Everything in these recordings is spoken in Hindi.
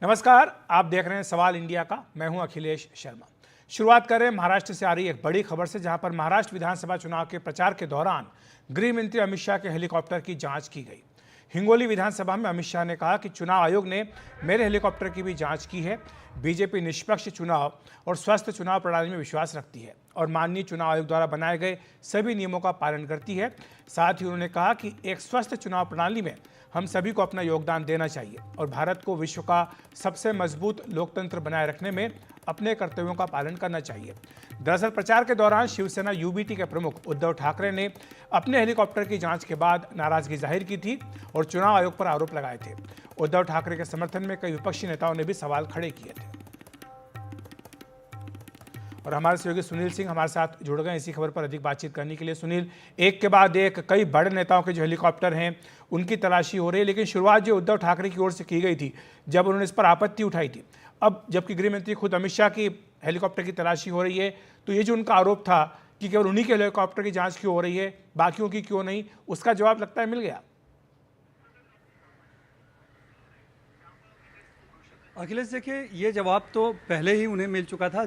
नमस्कार, आप देख रहे हैं सवाल इंडिया का। मैं हूं अखिलेश शर्मा। शुरुआत करें महाराष्ट्र से आ रही एक बड़ी खबर से, जहां पर महाराष्ट्र विधानसभा चुनाव के प्रचार के दौरान गृह मंत्री अमित शाह के हेलीकॉप्टर की जांच की गई। हिंगोली विधानसभा में अमित शाह ने कहा कि चुनाव आयोग ने मेरे हेलीकॉप्टर की भी जांच की है। बीजेपी निष्पक्ष चुनाव और स्वस्थ चुनाव प्रणाली में विश्वास रखती है और माननीय चुनाव आयोग द्वारा बनाए गए सभी नियमों का पालन करती है। साथ ही उन्होंने कहा कि एक स्वस्थ चुनाव प्रणाली में हम सभी को अपना योगदान देना चाहिए और भारत को विश्व का सबसे मजबूत लोकतंत्र बनाए रखने में अपने कर्तव्यों का पालन करना चाहिए। दरअसल प्रचार के दौरान शिवसेना यूबीटी के प्रमुख उद्धव ठाकरे ने अपने हेलीकॉप्टर की जांच के बाद नाराजगी जाहिर की थी और चुनाव आयोग पर आरोप लगाए थे। उद्धव ठाकरे के समर्थन में कई विपक्षी नेताओं ने भी सवाल खड़े किए थे। और हमारे सहयोगी सुनील सिंह हमारे साथ जुड़ गए इसी खबर पर अधिक बातचीत करने के लिए। सुनील, एक के बाद एक कई बड़े नेताओं के जो हेलीकॉप्टर हैं उनकी तलाशी हो रही है, लेकिन शुरुआत जो उद्धव ठाकरे की ओर से की गई थी जब उन्होंने इस पर आपत्ति उठाई थी, अब जबकि गृह मंत्री खुद अमित शाह की हेलीकॉप्टर की तलाशी हो रही है, तो ये जो उनका आरोप था कि केवल उन्हीं के हेलीकॉप्टर की जाँच क्यों हो रही है, बाकियों की क्यों नहीं, उसका जवाब लगता है मिल गया। अखिलेश, देखिए, ये जवाब तो पहले ही उन्हें मिल चुका था।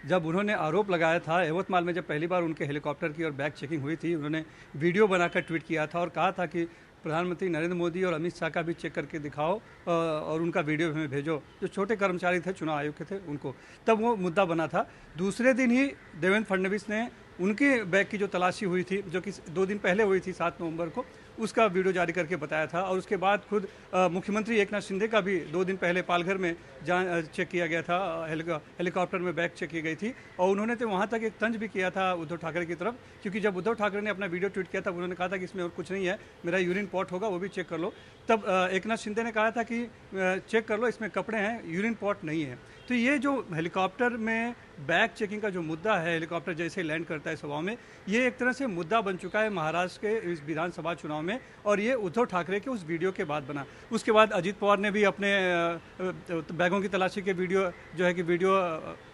जब उन्होंने आरोप लगाया था यवतमाल में, जब पहली बार उनके हेलीकॉप्टर की और बैग चेकिंग हुई थी, उन्होंने वीडियो बनाकर ट्वीट किया था और कहा था कि प्रधानमंत्री नरेंद्र मोदी और अमित शाह का भी चेक करके दिखाओ और उनका वीडियो हमें भेजो। जो छोटे कर्मचारी थे चुनाव आयोग के थे उनको, तब वो मुद्दा बना था। दूसरे दिन ही देवेंद्र फडणवीस ने उनके बैग की जो तलाशी हुई थी, जो कि 2 दिन पहले हुई थी 7 नवंबर को, उसका वीडियो जारी करके बताया था। और उसके बाद खुद मुख्यमंत्री एकनाथ शिंदे का भी 2 दिन पहले पालघर में चेक किया गया था, हेलीकॉप्टर में बैग चेक की गई थी। और उन्होंने तो वहाँ तक एक तंज भी किया था उद्धव ठाकरे की तरफ, क्योंकि जब उद्धव ठाकरे ने अपना वीडियो ट्वीट किया था, उन्होंने कहा था कि इसमें और कुछ नहीं है, मेरा यूरिन पॉट होगा वो भी चेक कर लो। तब एकनाथ शिंदे ने कहा था कि चेक कर लो, इसमें कपड़े हैं, यूरिन पॉट नहीं है। तो ये जो हेलीकॉप्टर में बैग चेकिंग का जो मुद्दा है, हेलीकॉप्टर जैसे लैंड करता है सभाओं में, ये एक तरह से मुद्दा बन चुका है महाराष्ट्र के इस विधानसभा चुनाव में। और ये उद्धव ठाकरे के उस वीडियो के बाद बना। उसके बाद अजीत पवार ने भी अपने बैगों की तलाशी के वीडियो जो है कि वीडियो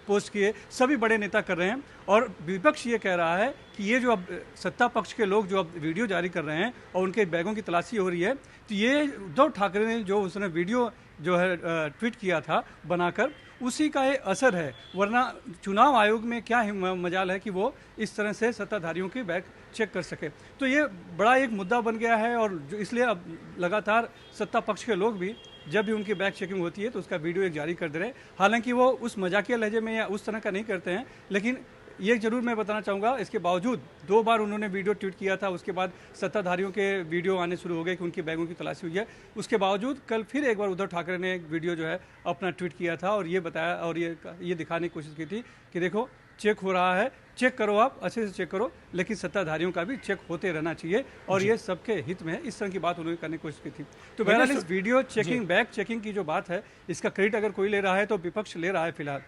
पोस्ट किए। सभी बड़े नेता कर रहे हैं और विपक्ष ये कह रहा है कि ये जो अब सत्ता पक्ष के लोग जो अब वीडियो जारी कर रहे हैं और उनके बैगों की तलाशी हो रही है, तो ये उद्धव ठाकरे ने जो उसने वीडियो जो है ट्वीट किया था बनाकर, उसी का ये असर है। वरना चुनाव आयोग में क्या मजाल है कि वो इस तरह से सत्ताधारियों की बैग चेक कर सके। तो ये बड़ा एक मुद्दा बन गया है और जो इसलिए अब लगातार सत्ता पक्ष के लोग भी जब भी उनकी बैग चेकिंग होती है तो उसका वीडियो एक जारी कर दे रहे हैं। हालांकि वो उस मजाकिया लहजे में या उस तरह का नहीं करते हैं, लेकिन ये जरूर मैं बताना चाहूँगा, इसके बावजूद 2 बार उन्होंने वीडियो ट्वीट किया था, उसके बाद सत्ताधारियों के वीडियो आने शुरू हो गए कि उनकी बैगों की तलाशी हुई है। उसके बावजूद कल फिर एक बार उद्धव ठाकरे ने एक वीडियो जो है अपना ट्वीट किया था और ये बताया और ये दिखाने की कोशिश की थी कि देखो चेक हो रहा है, चेक करो, आप अच्छे से चेक करो, लेकिन सत्ताधारियों का भी चेक होते रहना चाहिए और ये सबके हित में है। इस तरह की बात उन्होंने करने की कोशिश की थी। तो बहरहाल इस वीडियो चेकिंग, बैग चेकिंग की जो बात है, इसका क्रेडिट अगर कोई ले रहा है तो विपक्ष ले रहा है फिलहाल।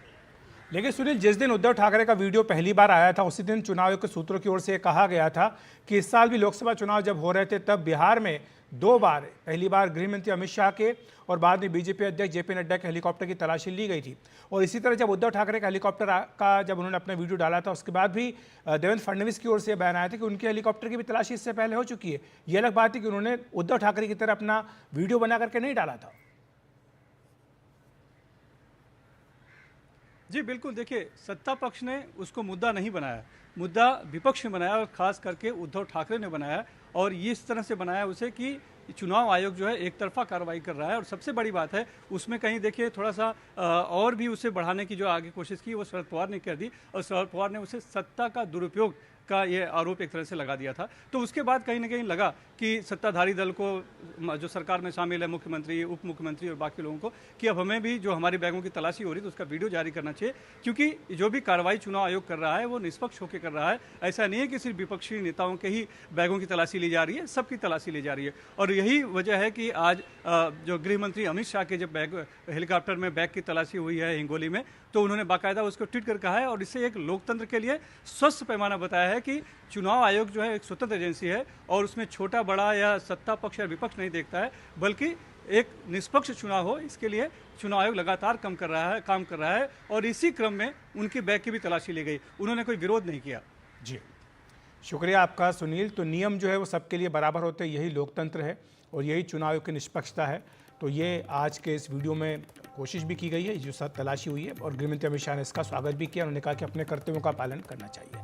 लेकिन सुनील, जिस दिन उद्धव ठाकरे का वीडियो पहली बार आया था उसी दिन चुनाव आयोग के सूत्रों की ओर से कहा गया था कि इस साल भी लोकसभा चुनाव जब हो रहे थे तब बिहार में 2 बार, पहली बार गृह मंत्री अमित शाह के और बाद में बीजेपी अध्यक्ष जेपी नड्डा के हेलीकॉप्टर की तलाशी ली गई थी। और इसी तरह जब उद्धव ठाकरे का हेलीकॉप्टर का जब उन्होंने अपना वीडियो डाला था, उसके बाद भी देवेंद्र फडणवीस की ओर से बयान आया था कि उनके हेलीकॉप्टर की भी तलाशी इससे पहले हो चुकी है। ये अलग बात है कि उन्होंने उद्धव ठाकरे की तरह अपना वीडियो बना करके नहीं डाला था। जी बिल्कुल, देखिए, सत्ता पक्ष ने उसको मुद्दा नहीं बनाया, मुद्दा विपक्ष ने बनाया और खास करके उद्धव ठाकरे ने बनाया। और ये इस तरह से बनाया उसे कि चुनाव आयोग जो है एक तरफा कार्रवाई कर रहा है। और सबसे बड़ी बात है उसमें कहीं देखिए थोड़ा सा और भी उसे बढ़ाने की जो आगे कोशिश की वो शरद पवार ने कर दी और शरद पवार ने उसे सत्ता का दुरुपयोग का ये आरोप एक तरह से लगा दिया था। तो उसके बाद कहीं ना कहीं लगा कि सत्ताधारी दल को, जो सरकार में शामिल है, मुख्यमंत्री, उप मुख्यमंत्री और बाकी लोगों को, कि अब हमें भी जो हमारी बैगों की तलाशी हो रही है तो उसका वीडियो जारी करना चाहिए, क्योंकि जो भी कार्रवाई चुनाव आयोग कर रहा है वो निष्पक्ष होकर कर रहा है। ऐसा नहीं है कि सिर्फ विपक्षी नेताओं के ही बैगों की तलाशी ली जा रही है, सबकी तलाशी ली जा रही है। और यही वजह है कि आज जो गृह मंत्री अमित शाह के जब हेलीकॉप्टर में बैग की तलाशी हुई है हिंगोली में, तो उन्होंने बाकायदा उसको ट्वीट कर कहा है और इससे एक लोकतंत्र के लिए स्वस्थ पैमाना बताया है कि चुनाव आयोग जो है एक स्वतंत्र एजेंसी है और उसमें छोटा बड़ा या सत्ता पक्ष या विपक्ष नहीं देखता है, बल्कि एक निष्पक्ष चुनाव हो, इसके लिए चुनाव आयोग लगातार काम कर रहा है। और इसी क्रम में उनकी बैग की भी तलाशी ली गई, उन्होंने कोई विरोध नहीं किया। जी, शुक्रिया आपका सुनील। तो नियम जो है वो सबके लिए बराबर होते हैं, यही लोकतंत्र है और यही चुनाव आयोग की निष्पक्षता है। तो ये आज के इस वीडियो में कोशिश भी की गई है, जो तलाशी हुई है, और गृहमंत्री अमित शाह ने इसका स्वागत भी किया। उन्होंने कहा कि अपने कर्तव्यों का पालन करना चाहिए।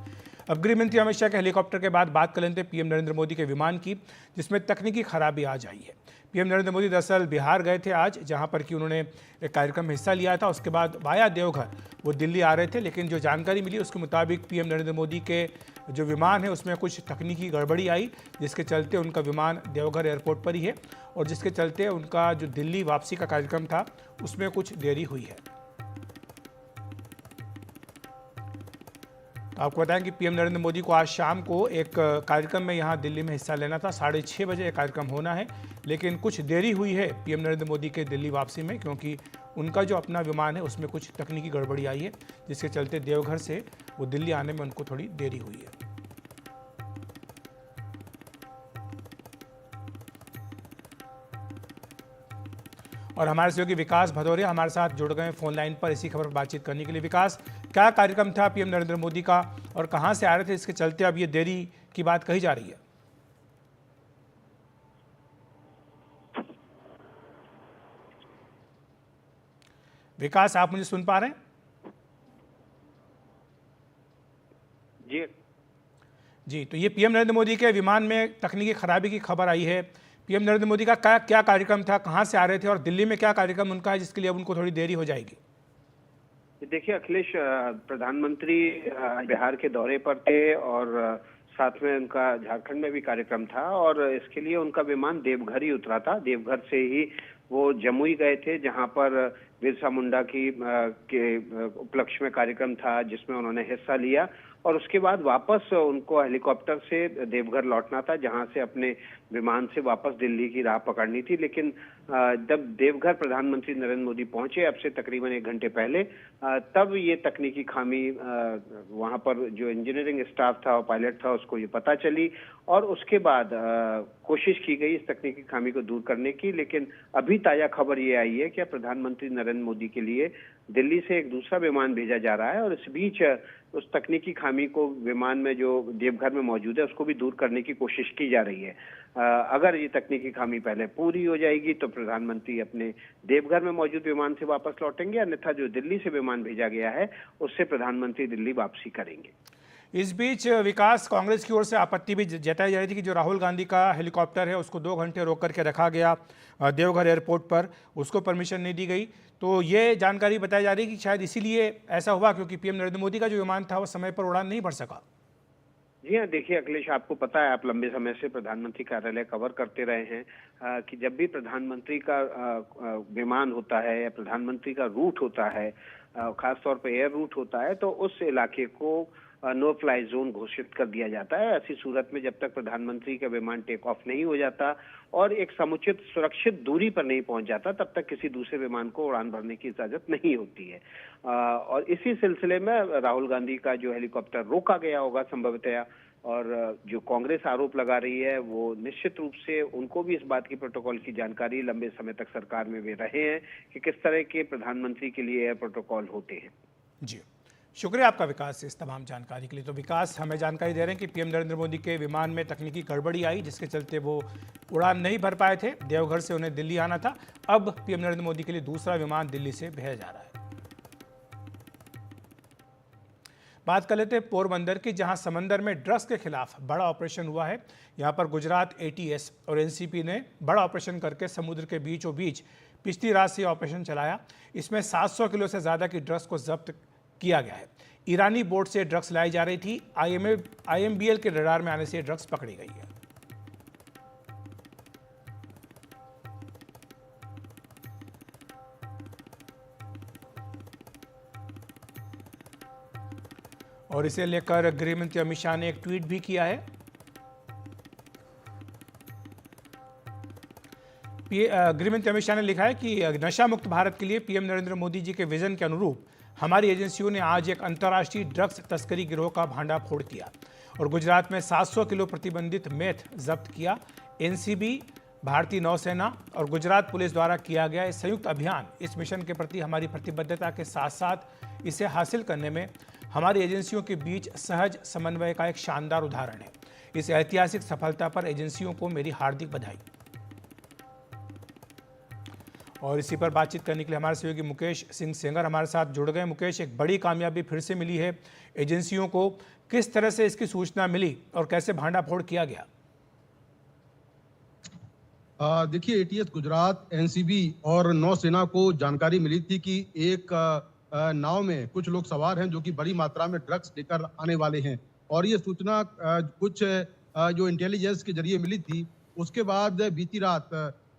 अब गृहमंत्री अमित शाह के हेलीकॉप्टर के बाद बात कर लेते हैं पीएम नरेंद्र मोदी के विमान की, जिसमें तकनीकी खराबी आज आई है। पीएम नरेंद्र मोदी दरअसल बिहार गए थे आज, जहां पर कि उन्होंने एक कार्यक्रम में हिस्सा लिया था। उसके बाद वाया देवघर वो दिल्ली आ रहे थे, लेकिन जो जानकारी मिली उसके मुताबिक पीएम नरेंद्र मोदी के जो विमान है उसमें कुछ तकनीकी गड़बड़ी आई, जिसके चलते उनका विमान देवघर एयरपोर्ट पर ही है, और जिसके चलते उनका जो दिल्ली वापसी का कार्यक्रम था उसमें कुछ देरी हुई है। तो आपको बताएं कि पीएम नरेंद्र मोदी को आज शाम को एक कार्यक्रम में यहाँ दिल्ली में हिस्सा लेना था। 6:30 बजे ये कार्यक्रम होना है, लेकिन कुछ देरी हुई है पीएम नरेंद्र मोदी के दिल्ली वापसी में, क्योंकि उनका जो अपना विमान है उसमें कुछ तकनीकी गड़बड़ी आई है, जिसके चलते देवघर से वो दिल्ली आने में उनको थोड़ी देरी हुई है। और हमारे सहयोगी विकास भदौरिया हमारे साथ जुड़ गए फोन लाइन पर इसी खबर पर बातचीत करने के लिए। विकास, क्या कार्यक्रम था पीएम नरेंद्र मोदी का और कहां से आ रहे थे, इसके चलते अब ये देरी की बात कही जा रही है? विकास, आप मुझे सुन पा रहे हैं? जी, तो ये पीएम नरेंद्र मोदी के विमान में तकनीकी खराबी की खबर आई है। पीएम नरेंद्र मोदी का क्या कार्यक्रम था, कहां से आ रहे थे, और दिल्ली में क्या कार्यक्रम उनका है जिसके लिए अब उनको थोड़ी देरी हो जाएगी? देखिए अखिलेश, प्रधानमंत्री बिहार के दौरे पर थे और साथ में उनका झारखंड में भी कार्यक्रम था, और इसके लिए उनका विमान देवघर ही उतरा था। देवघर से ही वो जमुई गए थे, जहां पर बिरसा मुंडा के उपलक्ष्य में कार्यक्रम था जिसमें उन्होंने हिस्सा लिया, और उसके बाद वापस उनको हेलीकॉप्टर से देवघर लौटना था, जहां से अपने विमान से वापस दिल्ली की राह पकड़नी थी। लेकिन जब देवघर प्रधानमंत्री नरेंद्र मोदी पहुंचे, अब से तकरीबन 1 घंटे पहले, तब ये तकनीकी खामी वहां पर जो इंजीनियरिंग स्टाफ था और पायलट था उसको ये पता चली, और उसके बाद कोशिश की गई इस तकनीकी खामी को दूर करने की। लेकिन अभी ताजा खबर ये आई है कि प्रधानमंत्री नरेंद्र मोदी के लिए दिल्ली से एक दूसरा विमान भेजा जा रहा है, और इस बीच उस तकनीकी खामी को विमान में जो देवघर में मौजूद है उसको भी दूर करने की कोशिश की जा रही है। अगर ये तकनीकी खामी पहले पूरी हो जाएगी तो प्रधानमंत्री अपने देवघर में मौजूद विमान से वापस लौटेंगे, अन्यथा जो दिल्ली से विमान भेजा गया है उससे प्रधानमंत्री दिल्ली वापसी करेंगे। इस बीच विकास, कांग्रेस की ओर से आपत्ति भी जताई जा रही थी कि जो राहुल गांधी का हेलीकॉप्टर है उसको 2 घंटे रोक करके रखा गया देवघर एयरपोर्ट पर, उसको परमिशन नहीं दी गई। तो ये जानकारी बताई जा रही है कि शायद इसीलिए ऐसा हुआ, क्योंकि पीएम नरेंद्र मोदी का जो विमान था वो समय पर उड़ान नहीं भर सका। जी हाँ, देखिए अखिलेश, आपको पता है, आप लंबे समय से प्रधानमंत्री कार्यालय कवर करते रहे हैं कि जब भी प्रधानमंत्री का विमान होता है या प्रधानमंत्री का रूट होता है, खासतौर पर एयर रूट होता है, तो उस इलाके को नो फ्लाई जोन घोषित कर दिया जाता है। ऐसी सूरत में जब तक प्रधानमंत्री का विमान टेक ऑफ नहीं हो जाता और एक समुचित सुरक्षित दूरी पर नहीं पहुंच जाता, तब तक किसी दूसरे विमान को उड़ान भरने की इजाजत नहीं होती है। और इसी सिलसिले में राहुल गांधी का जो हेलीकॉप्टर रोका गया होगा संभवतया, और जो कांग्रेस आरोप लगा रही है वो निश्चित रूप से उनको भी इस बात की प्रोटोकॉल की जानकारी, लंबे समय तक सरकार में वे रहे हैं कि किस तरह के प्रधानमंत्री के लिए एयर प्रोटोकॉल होते हैं। जी, शुक्रिया आपका विकास इस तमाम जानकारी के लिए। तो विकास हमें जानकारी दे रहे हैं कि पीएम नरेंद्र मोदी के विमान में तकनीकी गड़बड़ी आई, जिसके चलते वो उड़ान नहीं भर पाए थे। देवघर से उन्हें दिल्ली आना था। अब पीएम नरेंद्र मोदी के लिए दूसरा विमान दिल्ली से भेजा जा रहा है। बात कर लेते हैं पोरबंदर की, जहां समंदर में ड्रग्स के खिलाफ बड़ा ऑपरेशन हुआ है। यहां पर गुजरात एटीएस और एनसीपी ने बड़ा ऑपरेशन करके समुद्र के बीचों बीच पिछली रात से ऑपरेशन चलाया। इसमें 700 किलो से ज़्यादा की ड्रग्स को जब्त किया गया है। ईरानी बोट से ड्रग्स लाई जा रही थी। आईएमबीएल के रडार में आने से ड्रग्स पकड़ी गई है। और इसे लेकर गृहमंत्री अमित शाह ने एक ट्वीट भी किया है। गृहमंत्री अमित शाह ने लिखा है कि नशा मुक्त भारत के लिए पीएम नरेंद्र मोदी जी के विजन के अनुरूप हमारी एजेंसियों ने आज एक अंतर्राष्ट्रीय ड्रग्स तस्करी गिरोह का भांडाफोड़ किया और गुजरात में 700 किलो प्रतिबंधित मेथ जब्त किया। एनसीबी, भारतीय नौसेना और गुजरात पुलिस द्वारा किया गया इस संयुक्त अभियान इस मिशन के प्रति हमारी प्रतिबद्धता के साथ साथ इसे हासिल करने में हमारी एजेंसियों के बीच सहज समन्वय का एक शानदार उदाहरण है। इस ऐतिहासिक सफलता पर एजेंसियों को मेरी हार्दिक बधाई। और इसी पर बातचीत करने के लिए हमारे सहयोगी मुकेश सिंह सेंगर हमारे साथ जुड़ गए। मुकेश, एक बड़ी कामयाबी फिर से मिली है एजेंसियों को, किस तरह से इसकी सूचना मिली और कैसे भांडाफोड़ किया गया? देखिए, एटीएस गुजरात, एनसीबी और नौसेना को जानकारी मिली थी कि एक नाव में कुछ लोग सवार हैं जो कि बड़ी मात्रा में ड्रग्स लेकर आने वाले हैं। और ये सूचना कुछ जो इंटेलिजेंस के जरिए मिली थी, उसके बाद बीती रात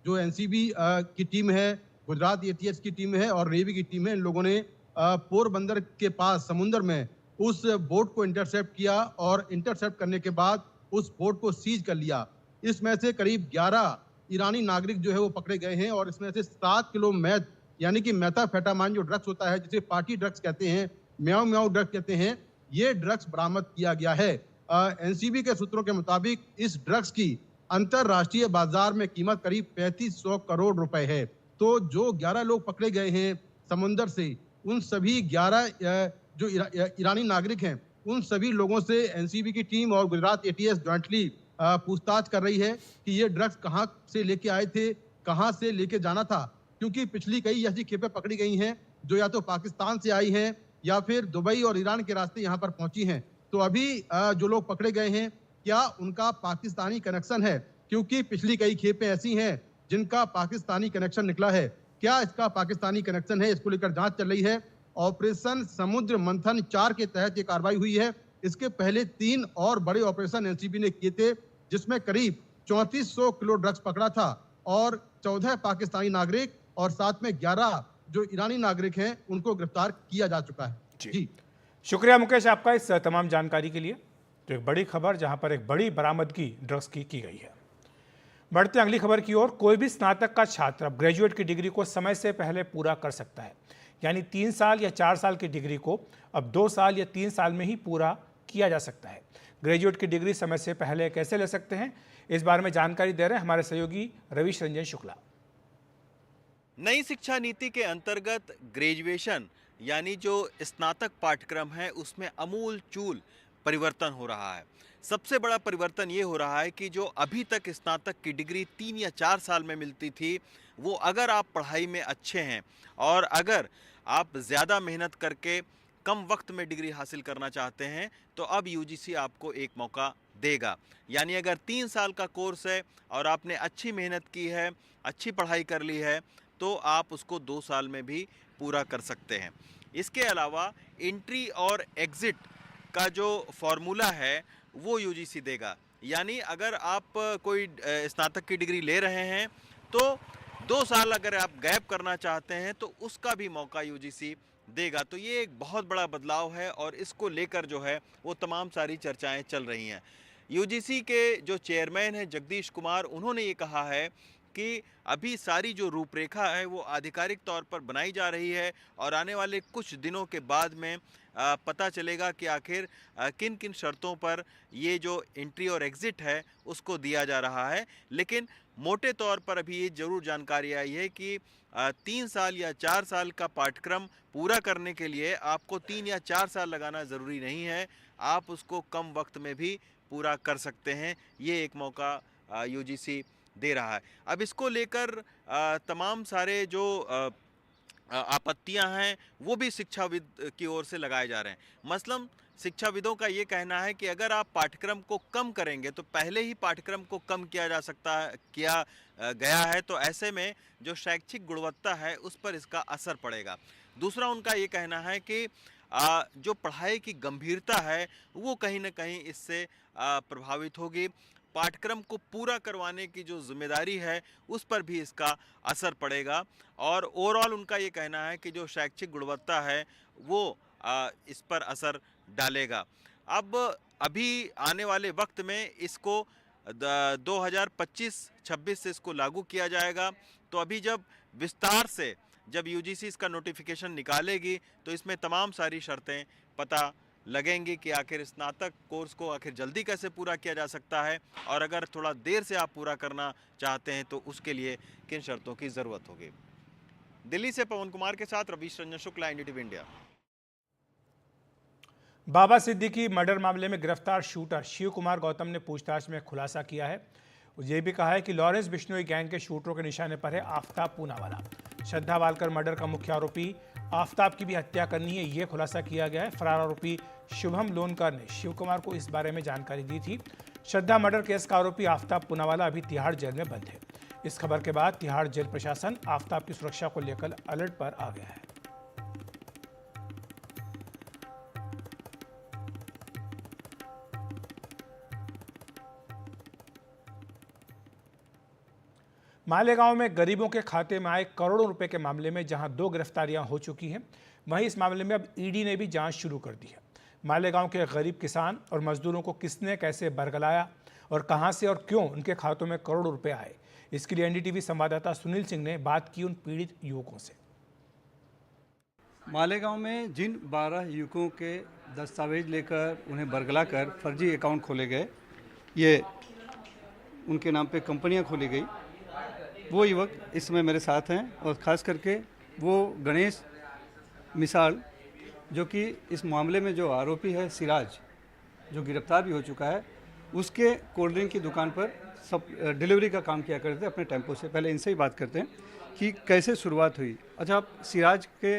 जो एनसीबी की टीम है, गुजरात एटीएस की टीम है और नेवी की टीम है, इन लोगों ने पोरबंदर के पास समुद्र में उस बोट को इंटरसेप्ट किया और इंटरसेप्ट करने के बाद उस बोट को सीज कर लिया। इसमें से करीब 11 ईरानी नागरिक जो है वो पकड़े गए हैं और इसमें से 7 किलो मैथ यानी कि मेथाफेटामाइन जो ड्रग्स होता है, जिसे पार्टी ड्रग्स कहते हैं, म्याऊ म्याऊ ड्रग्स कहते हैं, ये ड्रग्स बरामद किया गया है। एनसीबी के सूत्रों के मुताबिक इस ड्रग्स की अंतरराष्ट्रीय बाजार में कीमत करीब 3500 करोड़ रुपए है। तो जो 11 लोग पकड़े गए हैं समुंदर से, उन सभी 11 जो ईरानी नागरिक हैं, उन सभी लोगों से एनसीबी की टीम और गुजरात एटीएस ज्वाइंटली पूछताछ कर रही है कि ये ड्रग्स कहां से लेके आए थे, कहां से लेके जाना था, क्योंकि पिछली कई ऐसी खेपें पकड़ी गई हैं जो या तो पाकिस्तान से आई हैं या फिर दुबई और ईरान के रास्ते यहां पर पहुंची हैं। तो अभी जो लोग पकड़े गए हैं, क्या उनका पाकिस्तानी कनेक्शन है? क्योंकि पिछली कई खेपें ऐसी हैं जिनका पाकिस्तानी कनेक्शन निकला है। क्या इसका पाकिस्तानी कनेक्शन है, इसको लेकर जांच चल रही है। ऑपरेशन समुद्र मंथन 4 के तहत ये कार्रवाई हुई है। इसके पहले 3 और बड़े ऑपरेशन एनसीबी ने किए थे, जिसमें करीब 3400 किलो ड्रग्स पकड़ा था और 14 पाकिस्तानी नागरिक और साथ में 11 जो ईरानी नागरिक हैं उनको गिरफ्तार किया जा चुका है। जी शुक्रिया मुकेश आपका इस तमाम जानकारी के लिए। तो एक बड़ी खबर जहां पर एक बड़ी बरामदगी ड्रग्स की गई है। बढ़ते अगली खबर की ओर। कोई भी स्नातक का छात्र अब ग्रेजुएट की डिग्री को समय से पहले पूरा कर सकता है, यानी 3 साल या 4 साल की डिग्री को अब 2 साल या 3 साल में ही पूरा किया जा सकता है। ग्रेजुएट की डिग्री समय से पहले कैसे ले सकते हैं, इस बारे में जानकारी दे रहे हैं हमारे सहयोगी रविश रंजन शुक्ला। नई शिक्षा नीति के अंतर्गत ग्रेजुएशन यानी जो स्नातक पाठ्यक्रम है उसमें अमूल चूल परिवर्तन हो रहा है। सबसे बड़ा परिवर्तन ये हो रहा है कि जो अभी तक स्नातक की डिग्री 3 या 4 साल में मिलती थी, वो अगर आप पढ़ाई में अच्छे हैं और अगर आप ज़्यादा मेहनत करके कम वक्त में डिग्री हासिल करना चाहते हैं, तो अब यूजीसी आपको एक मौका देगा। यानी अगर 3 साल का कोर्स है और आपने अच्छी मेहनत की है, अच्छी पढ़ाई कर ली है, तो आप उसको 2 साल में भी पूरा कर सकते हैं। इसके अलावा एंट्री और एग्ज़िट का जो फॉर्मूला है वो यूजीसी देगा। यानी अगर आप कोई स्नातक की डिग्री ले रहे हैं तो 2 साल अगर आप गैप करना चाहते हैं तो उसका भी मौका यूजीसी देगा। तो ये एक बहुत बड़ा बदलाव है और इसको लेकर जो है वो तमाम सारी चर्चाएं चल रही हैं। यूजीसी के जो चेयरमैन हैं जगदीश कुमार, उन्होंने ये कहा है कि अभी सारी जो रूपरेखा है वो आधिकारिक तौर पर बनाई जा रही है और आने वाले कुछ दिनों के बाद में पता चलेगा कि आखिर किन किन शर्तों पर ये जो एंट्री और एग्ज़िट है उसको दिया जा रहा है। लेकिन मोटे तौर पर अभी ये ज़रूर जानकारी आई है कि 3 साल या 4 साल का पाठ्यक्रम पूरा करने के लिए आपको 3 या 4 साल लगाना ज़रूरी नहीं है, आप उसको कम वक्त में भी पूरा कर सकते हैं। ये एक मौका यूजीसी दे रहा है। अब इसको लेकर तमाम सारे जो आपत्तियां हैं वो भी शिक्षाविद की ओर से लगाए जा रहे हैं। मसलन शिक्षाविदों का ये कहना है कि अगर आप पाठ्यक्रम को कम करेंगे तो पहले ही पाठ्यक्रम को कम किया गया है, तो ऐसे में जो शैक्षिक गुणवत्ता है उस पर इसका असर पड़ेगा। दूसरा उनका ये कहना है कि जो पढ़ाई की गंभीरता है वो कहीं ना कहीं इससे प्रभावित होगी। पाठ्यक्रम को पूरा करवाने की जो जिम्मेदारी है उस पर भी इसका असर पड़ेगा और ओवरऑल उनका ये कहना है कि जो शैक्षिक गुणवत्ता है वो इस पर असर डालेगा। अब अभी आने वाले वक्त में इसको 2025-26 से इसको लागू किया जाएगा। तो अभी जब विस्तार से जब यूजीसी इसका नोटिफिकेशन निकालेगी तो इसमें तमाम सारी शर्तें पता लगेंगी कि आखिर स्नातक कोर्स को आखिर जल्दी कैसे पूरा किया जा सकता है और अगर थोड़ा देर से आप पूरा करना चाहते हैं तो उसके लिए किन शर्तों की ज़रूरत होगी। दिल्ली से पवन कुमार के साथ रविश रंजन शुक्ला, एनडीटीवी इंडिया। बाबा सिद्दीकी मर्डर मामले में गिरफ्तार शूटर शिव कुमार गौतम ने पूछताछ में खुलासा किया है। ये भी कहा है कि लॉरेंस बिश्नोई गैंग के शूटरों के निशाने पर है आफ्ताब पूनावाला। श्रद्धा वालकर मर्डर का मुख्य आरोपी आफताब की भी हत्या करनी है, यह खुलासा किया गया है। फरार आरोपी शुभम लोनकर ने शिव कुमार को इस बारे में जानकारी दी थी। श्रद्धा मर्डर केस का आरोपी आफताब पूनावाला अभी तिहाड़ जेल में बंद है। इस खबर के बाद तिहाड़ जेल प्रशासन आफताब की सुरक्षा को लेकर अलर्ट पर आ गया है। मालेगांव में गरीबों के खाते में आए करोड़ों रुपए के मामले में जहां 2 गिरफ्तारियां हो चुकी हैं, वहीं इस मामले में अब ईडी ने भी जांच शुरू कर दी है। मालेगांव के गरीब किसान और मजदूरों को किसने कैसे बरगलाया और कहां से और क्यों उनके खातों में करोड़ों रुपए आए, इसके लिए एनडीटीवी संवाददाता सुनील सिंह ने बात की उन पीड़ित युवकों से। मालेगांव में जिन 12 युवकों के दस्तावेज लेकर उन्हें बरगला कर फर्जी अकाउंट खोले गए, ये उनके नाम पे कंपनियां खोली गई, वो युवक इस समय मेरे साथ हैं। और ख़ास करके वो गणेश मिसाल, जो कि इस मामले में जो आरोपी है सिराज, जो गिरफ्तार भी हो चुका है, उसके कोल्ड ड्रिंक की दुकान पर सब डिलीवरी का काम किया करते अपने टेम्पो से। पहले इनसे ही बात करते हैं कि कैसे शुरुआत हुई। अच्छा, आप सिराज के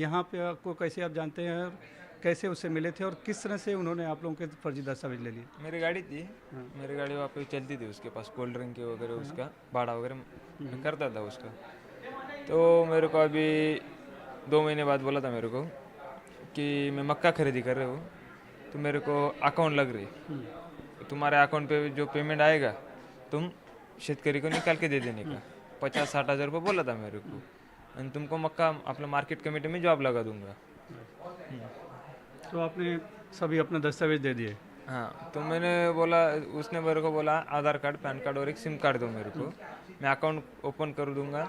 यहाँ पे आपको कैसे आप जानते हैं, कैसे उससे मिले थे और किस तरह से उन्होंने आप लोगों के फर्जी दस्तावेज ले लिए? मेरी गाड़ी थी, मेरी गाड़ी वहाँ पे चलती थी, उसके पास कोल्ड ड्रिंक वगैरह उसका भाड़ा वगैरह मैं करता था उसका। तो मेरे को अभी 2 महीने बाद बोला था मेरे को कि मैं मक्का खरीदी कर रहे हो, तो मेरे को अकाउंट लग रही, तुम्हारे अकाउंट पे जो पेमेंट आएगा तुम शेतकरी को निकाल के दे देने का। 50-60 हज़ार रुपये बोला था मेरे को, और तुमको मक्का अपना मार्केट कमेटी में जॉब लगा दूंगा। तो आपने सभी अपना दस्तावेज दे दिए? हाँ, तो मैंने बोला, उसने मेरे को बोला आधार कार्ड, पैन कार्ड और एक सिम कार्ड दो मेरे को, मैं अकाउंट ओपन कर दूंगा,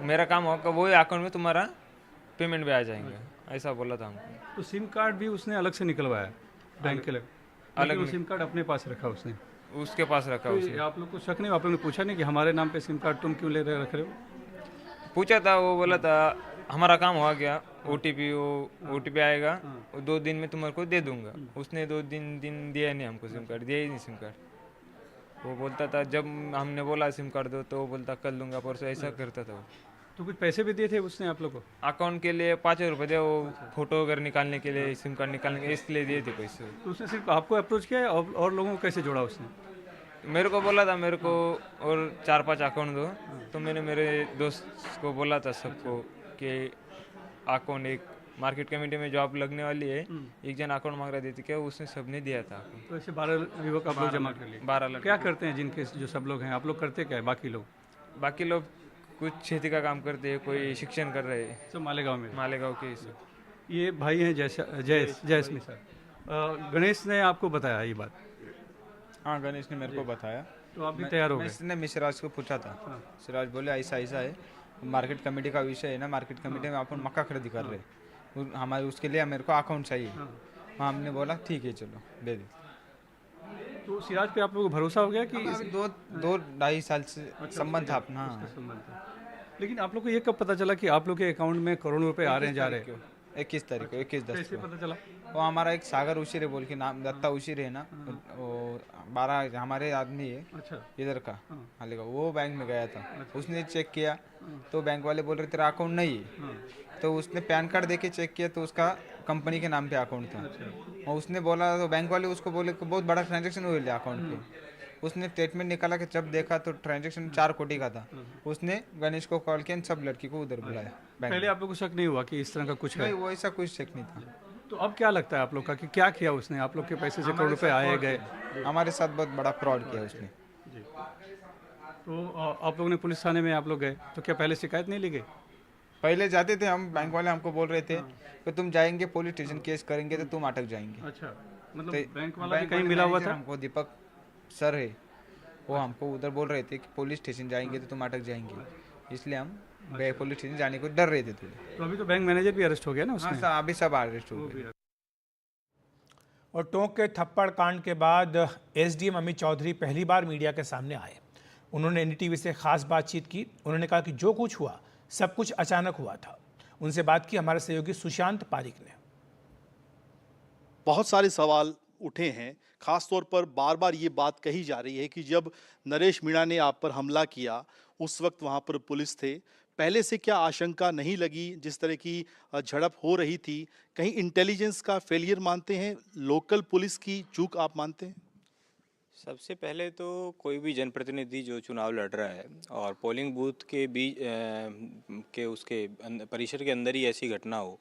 मेरा काम होगा वही अकाउंट में तुम्हारा पेमेंट भी आ जाएंगे, ऐसा बोला था हमको। तो सिम कार्ड भी उसने अलग से निकलवाया बैंक के लिए? अलग सिम कार्ड अपने पास रखा उसने? उसके पास रखा तो उसने। आप लोग को शक नहीं, आप लोगों ने पूछा नहीं कि हमारे नाम पे सिम कार्ड तुम क्यों ले रहे रख रहे हो? पूछा था, वो बोला था हमारा काम हो गया, ओटीपी आएगा, 2 दिन में तुम्हारे को दे दूंगा। उसने 2 दिन दिया नहीं हमको, सिम कार्ड दिया ही नहीं सिम कार्ड। वो बोलता था, जब हमने बोला सिम कार्ड दो तो वो बोलता कल दूंगा परसों, ऐसा करता था वो। तो कुछ पैसे भी दिए थे उसने आप लोग को? अकाउंट के लिए 5 रुपये दे, वो फोटो वगैरह निकालने के लिए, सिम कार्ड निकालने के लिए, इसलिए दिए थे पैसे। तो उसने सिर्फ आपको अप्रोच किया और लोगों को कैसे जोड़ा उसने? मेरे को बोला था मेरे को और 4-5 अकाउंट दो, तो मैंने मेरे दोस्त को बोला था सबको कि अकाउंट, एक मार्केट कमेटी में जॉब लगने वाली है, एक जन अकाउंट मांग रहा देती क्या, उसने सबने दिया था। तो ऐसे 12 युवक आप लोग जमा कर लिए? 12 लड़के। क्या करते हैं जिनके जो सब लोग हैं, आप लोग करते क्या है? बाकी लोग कुछ खेती का काम करते हैं, कोई शिक्षण कर रहे हैं। सब मालेगांव में? मालेगांव के सब। ये भाई हैं जयेश मिसाल। गणेश ने आपको बताया ये बात? हाँ, गणेश ने मेरे को बताया। तो आप भी तैयार हो गए? मैं सिराज को पूछा था, सिराज बोले ऐसा ऐसा है, मार्केट कमेटी का विषय है ना, मार्केट कमेटी में अपन मक्का खरीदी कर रहे, हमारे उसके लिए मेरे को अकाउंट चाहिए। हाँ, हमने बोला ठीक है चलो दे दे। तो सिराज पे आप लोगों को भरोसा हो गया कि 2-2.5 साल से संबंध था अपना। लेकिन आप लोग को ये कब पता चला कि आप लोग के अकाउंट में करोड़ों रुपए आ रहे हैं, जा रहे हैं? 21 तारीख को, 21/10 कैसे पता चला? वो हमारा एक सागर उशीरे बोल के नाम, दत्ता उशीरे है ना, वो 12 हमारे आदमी है। अच्छा। इधर का हालेगा, वो बैंक में गया था। उसने चेक किया तो बैंक वाले बोल रहे तेरा अकाउंट नहीं है। तो उसने पैन कार्ड देके चेक किया तो उसका कंपनी के नाम पे अकाउंट था। और उसने बोला, तो बैंक वाले उसको बोले कि बहुत बड़ा ट्रांजेक्शन हुआ है अकाउंट पे। उसने स्टेटमेंट निकाला कि जब देखा तो ट्रांजेक्शन 4 कोटी का था। उसने गणेश को कॉल किया, सब लड़की को उधर बुलाया। पहले आप लोग को शक नहीं हुआ कि इस तरह का कुछ है? नहीं, वो ऐसा कुछ शक नहीं था। तो अब क्या लगता है आप लोग का कि क्या किया उसने? आप लोग के पैसे से करोड़ रुपए आए गए, हमारे साथ बहुत बड़ा फ्रॉड किया उसने। तो आप लोगों ने पुलिस थाने में आप लोग गए, तो क्या पहले शिकायत नहीं ली गई? पहले जाते थे हम, बैंक वाले हमको बोल रहे थे कि तुम जाएंगे पुलिस स्टेशन, केस करेंगे तो तुम अटक जाएंगे। अच्छा, मतलब बैंक वाला भी कहीं मिला हुआ था? हमको दीपक सर है, वो हमको उधर बोल रहे थे कि पुलिस स्टेशन जाएंगे तो तुम अटक जाएंगे, इसलिए हम पुलिस स्टेशन जाने को डर रहे थे थोड़े। तो अभी तो बैंक मैनेजर भी अरेस्ट हो गया ना उसमें? हाँ, अभी सब अरेस्ट हो गए। और टोंक के थप्पड़ कांड के बाद एसडीएम अमित चौधरी पहली बार मीडिया के सामने आए। उन्होंने एनडीटीवी से खास बातचीत की। उन्होंने कहा कि जो कुछ हुआ सब कुछ अचानक हुआ था। उनसे बात की हमारे सहयोगी सुशांत पारिक ने। बहुत सारे सवाल उठे हैं, खासतौर पर बार बार ये बात कही जा रही है कि जब नरेश मीणा ने आप पर हमला किया उस वक्त वहाँ पर पुलिस थे, पहले से क्या आशंका नहीं लगी जिस तरह की झड़प हो रही थी? कहीं इंटेलिजेंस का फेलियर मानते हैं, लोकल पुलिस की चूक आप मानते हैं? सबसे पहले तो कोई भी जनप्रतिनिधि जो चुनाव लड़ रहा है और पोलिंग बूथ के बीच के उसके परिसर के अंदर ही ऐसी घटना हो,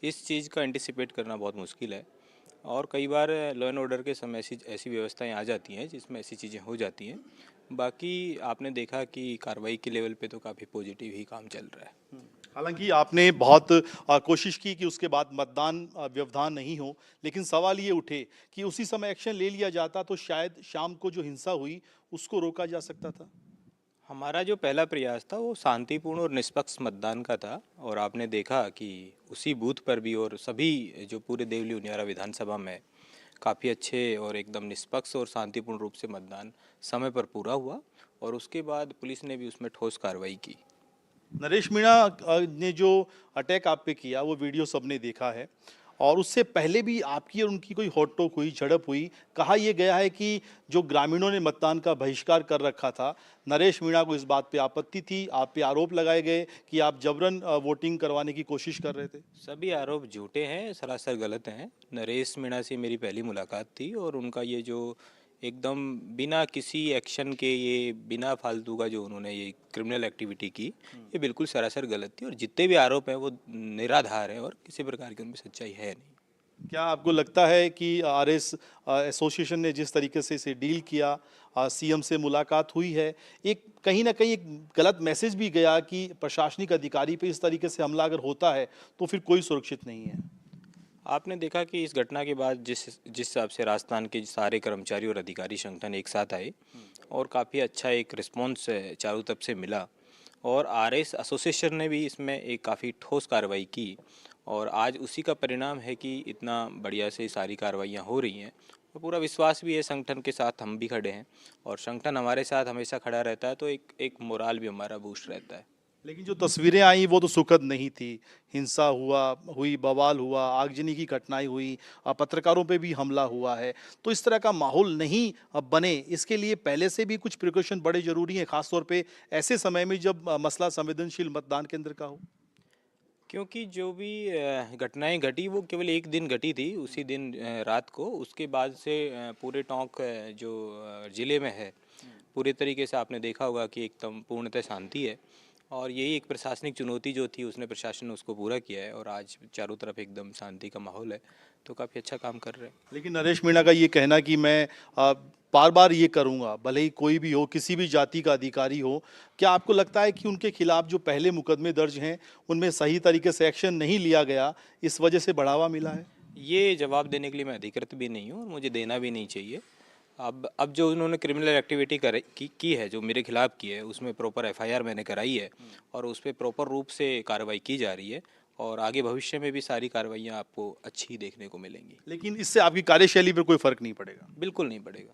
इस चीज़ का एंटिसिपेट करना बहुत मुश्किल है। और कई बार लॉ एंड ऑर्डर के समय ऐसी ऐसी व्यवस्थाएं आ जाती हैं जिसमें ऐसी चीज़ें हो जाती हैं। बाकी आपने देखा कि कार्रवाई के लेवल पे तो काफ़ी पॉजिटिव ही काम चल रहा है। हालांकि आपने बहुत कोशिश की कि उसके बाद मतदान व्यवधान नहीं हो, लेकिन सवाल ये उठे कि उसी समय एक्शन ले लिया जाता तो शायद शाम को जो हिंसा हुई उसको रोका जा सकता था। हमारा जो पहला प्रयास था वो शांतिपूर्ण और निष्पक्ष मतदान का था और आपने देखा कि उसी बूथ पर भी और सभी जो पूरे देवली उनियारा विधानसभा में काफ़ी अच्छे और एकदम निष्पक्ष और शांतिपूर्ण रूप से मतदान समय पर पूरा हुआ और उसके बाद पुलिस ने भी उसमें ठोस कार्रवाई की। नरेश मीणा ने जो अटैक आप पे किया वो वीडियो सबने देखा है और उससे पहले भी आपकी और उनकी कोई हॉट टॉक हुई, झड़प हुई। कहा यह गया है कि जो ग्रामीणों ने मतदान का बहिष्कार कर रखा था, नरेश मीणा को इस बात पे आपत्ति थी, आप पे आरोप लगाए गए कि आप जबरन वोटिंग करवाने की कोशिश कर रहे थे। सभी आरोप झूठे हैं, सरासर गलत हैं। नरेश मीणा से मेरी पहली मुलाकात थी और उनका ये जो एकदम बिना किसी एक्शन के ये बिना फालतू का जो उन्होंने ये क्रिमिनल एक्टिविटी की, ये बिल्कुल सरासर गलत थी और जितने भी आरोप हैं वो निराधार हैं और किसी प्रकार की उनमें सच्चाई है नहीं। क्या आपको लगता है कि आरएस एसोसिएशन ने जिस तरीके से इसे डील किया, सीएम से मुलाकात हुई है, एक कहीं ना कहीं एक गलत मैसेज भी गया कि प्रशासनिक अधिकारी पे इस तरीके से हमला अगर होता है तो फिर कोई सुरक्षित नहीं है? आपने देखा कि इस घटना के बाद जिस हिसाब से राजस्थान के सारे कर्मचारी और अधिकारी संगठन एक साथ आए और काफ़ी अच्छा एक रिस्पॉन्स चारों तरफ से मिला और आरएस एसोसिएशन ने भी इसमें एक काफ़ी ठोस कार्रवाई की और आज उसी का परिणाम है कि इतना बढ़िया से सारी कार्रवाइयाँ हो रही हैं और पूरा विश्वास भी है संगठन के साथ। हम भी खड़े हैं और संगठन हमारे साथ हमेशा खड़ा रहता है तो एक मोराल भी हमारा बूस्ट रहता है। लेकिन जो तस्वीरें आई वो तो सुखद नहीं थी। हिंसा हुई, बवाल हुआ, आगजनी की घटनाएं हुई, पत्रकारों पे भी हमला हुआ है। तो इस तरह का माहौल नहीं बने, इसके लिए पहले से भी कुछ प्रिकॉशन बड़े जरूरी हैं, खासतौर पे ऐसे समय में जब मसला संवेदनशील मतदान केंद्र का हो। क्योंकि जो भी घटनाएं घटी वो केवल एक दिन घटी थी, उसी दिन रात को। उसके बाद से पूरे टोंक जो ज़िले में है पूरे तरीके से आपने देखा होगा कि एकदम पूर्णतः शांति है और यही एक प्रशासनिक चुनौती जो थी उसने प्रशासन ने उसको पूरा किया है और आज चारों तरफ एकदम शांति का माहौल है तो काफ़ी अच्छा काम कर रहे हैं। लेकिन नरेश मीणा का ये कहना कि मैं बार बार ये करूंगा, भले ही कोई भी हो, किसी भी जाति का अधिकारी हो, क्या आपको लगता है कि उनके खिलाफ जो पहले मुकदमे दर्ज हैं उनमें सही तरीके से एक्शन नहीं लिया गया, इस वजह से बढ़ावा मिला है? ये जवाब देने के लिए मैं अधिकृत भी नहीं हूँ और मुझे देना भी नहीं चाहिए। अब जो उन्होंने क्रिमिनल एक्टिविटी की है, जो मेरे खिलाफ की है, उसमें प्रॉपर एफआईआर मैंने कराई है और उस पर प्रॉपर रूप से कार्रवाई की जा रही है और आगे भविष्य में भी सारी कार्रवाइयाँ आपको अच्छी देखने को मिलेंगी। लेकिन इससे आपकी कार्यशैली पर कोई फर्क नहीं पड़ेगा? बिल्कुल नहीं पड़ेगा।